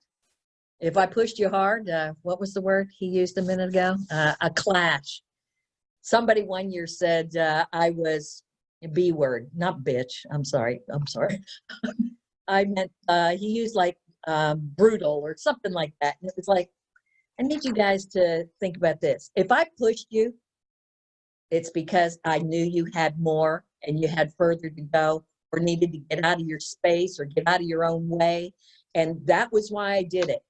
what was the word he used a minute ago? A clash. Somebody one year said I was a B word, not bitch. I'm sorry. I meant he used like brutal or something like that. And it was like, I need you guys to think about this. If I pushed you, it's because I knew you had more and you had further to go, or needed to get out of your space or get out of your own way. And that was why I did it.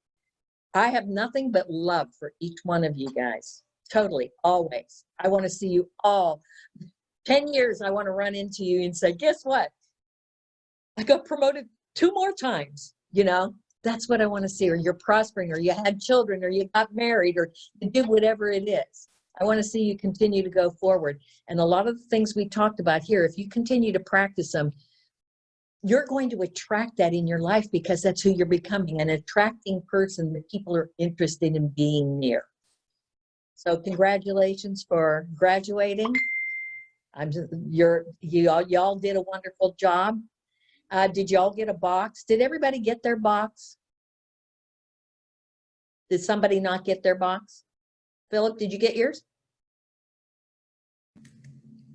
I have nothing but love for each one of you guys. Totally, always. I want to see you all. 10 years, I want to run into you and say, guess what? I got promoted 2 more times, you know? That's what I want to see. Or you're prospering, or you had children, or you got married, or you did whatever it is. I want to see you continue to go forward. And a lot of the things we talked about here, if you continue to practice them, you're going to attract that in your life, because that's who you're becoming, an attracting person that people are interested in being near. So congratulations for graduating. Y'all did a wonderful job. Did y'all get a box? Did everybody get their box? Did somebody not get their box? Philip, did you get yours?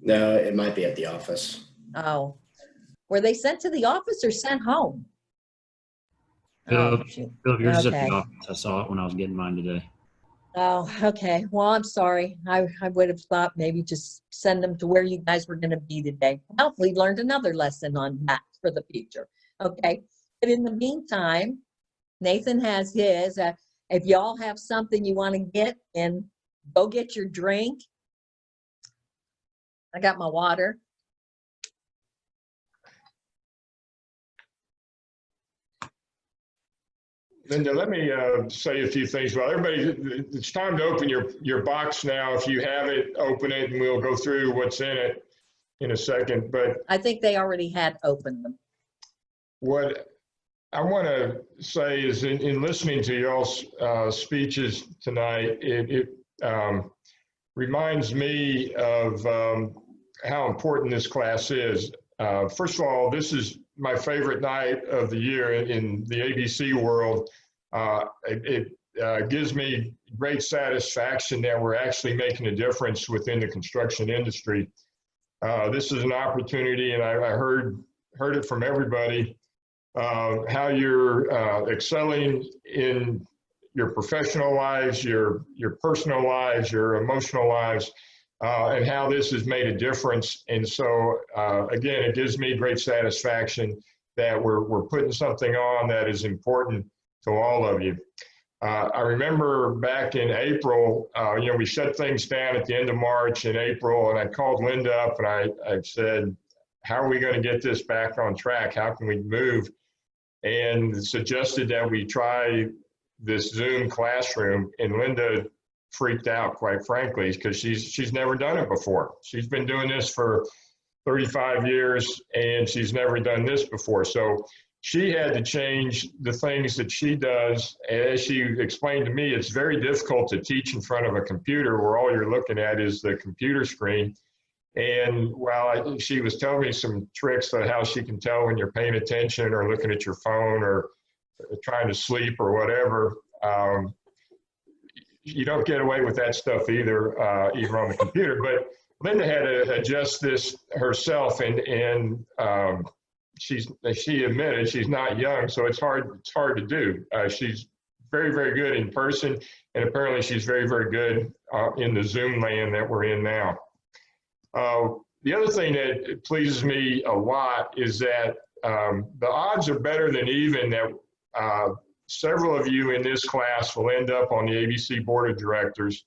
No, it might be at the office. Oh, were they sent to the office or sent home? Philip, shoot. yours is at Okay. the office. I saw it when I was getting mine today. Oh, okay. Well, I'm sorry. I would have thought maybe just send them to where you guys were going to be today. Well, we learned another lesson on that for the future. Okay. But in the meantime, Nathan has his. If y'all have something you want to get, and go get your drink. I got my water. Linda, let me say a few things. Well, everybody, it's time to open your box now. If you have it, open it, and we'll go through what's in it in a second. But I think they already had opened them. what I want to say is, in listening to y'all's speeches tonight, it reminds me of how important this class is. First of all, this is my favorite night of the year in the ABC world. It gives me great satisfaction that we're actually making a difference within the construction industry. This is an opportunity, and I heard it from everybody, how you're excelling in your professional lives, your personal lives, your emotional lives, and how this has made a difference. And so, again, it gives me great satisfaction that we're putting something on that is important to all of you. I remember back in April, we shut things down at the end of March and April, and I called Linda up and I said, how are we going to get this back on track? How can we move? And suggested that we try this Zoom classroom, and Linda freaked out, quite frankly, because she's never done it before. She's been doing this for 35 years, and she's never done this before. So she had to change the things that she does. As she explained to me, it's very difficult to teach in front of a computer where all you're looking at is the computer screen. And while she was telling me some tricks on how she can tell when you're paying attention or looking at your phone or trying to sleep or whatever, you don't get away with that stuff either, even on the computer. But Linda had to adjust this herself, and she admitted she's not young, so it's hard to do. She's very, very good in person, and apparently she's very, very good in the Zoom land that we're in now. The other thing that pleases me a lot is that the odds are better than even that several of you in this class will end up on the ABC Board of Directors.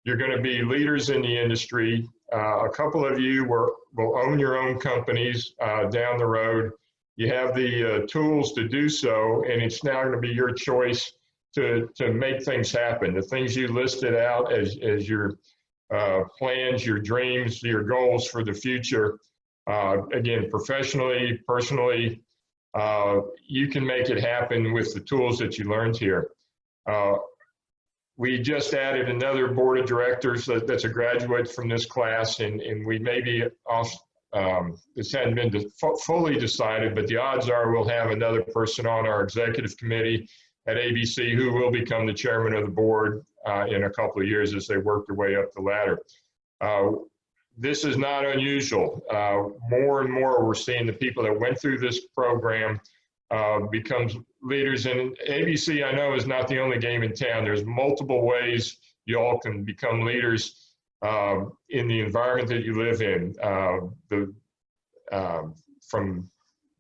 You're going to be leaders in the industry. A couple of you will own your own companies down the road. You have the tools to do so, and it's now going to be your choice to make things happen. The things you listed out as your plans, your dreams, your goals for the future. Again, professionally, personally, you can make it happen with the tools that you learned here. We just added another board of directors that's a graduate from this class, and we may be off, this hadn't been fully decided, but the odds are we'll have another person on our executive committee at ABC who will become the chairman of the board in a couple of years as they work their way up the ladder. This is not unusual. More and more we're seeing the people that went through this program becomes leaders. And ABC, I know, is not the only game in town. There's multiple ways you all can become leaders in the environment that you live in. From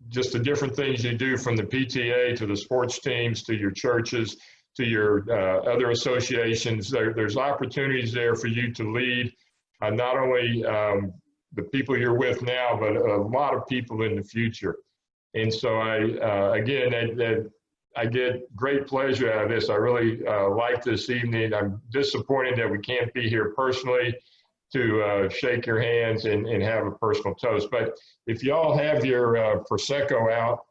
just the different things you do, from the PTA to the sports teams to your churches to your other associations. There's opportunities there for you to lead not only the people you're with now, but a lot of people in the future. And so I get great pleasure out of this. I really like this evening. I'm disappointed that we can't be here personally to shake your hands and have a personal toast. But if y'all have your Prosecco out,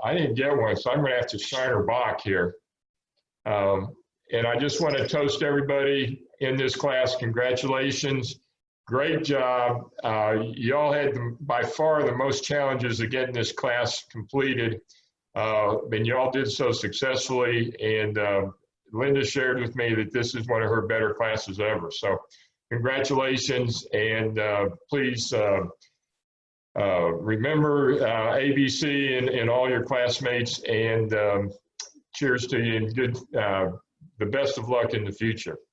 I didn't get one, so I'm gonna have to Shiner Bock here. And I just want to toast everybody in this class. Congratulations. Great job. Y'all had by far the most challenges of getting this class completed, and y'all did so successfully. And Linda shared with me that this is one of her better classes ever. So congratulations, and please remember ABC and all your classmates, and cheers to you, and good, the best of luck in the future.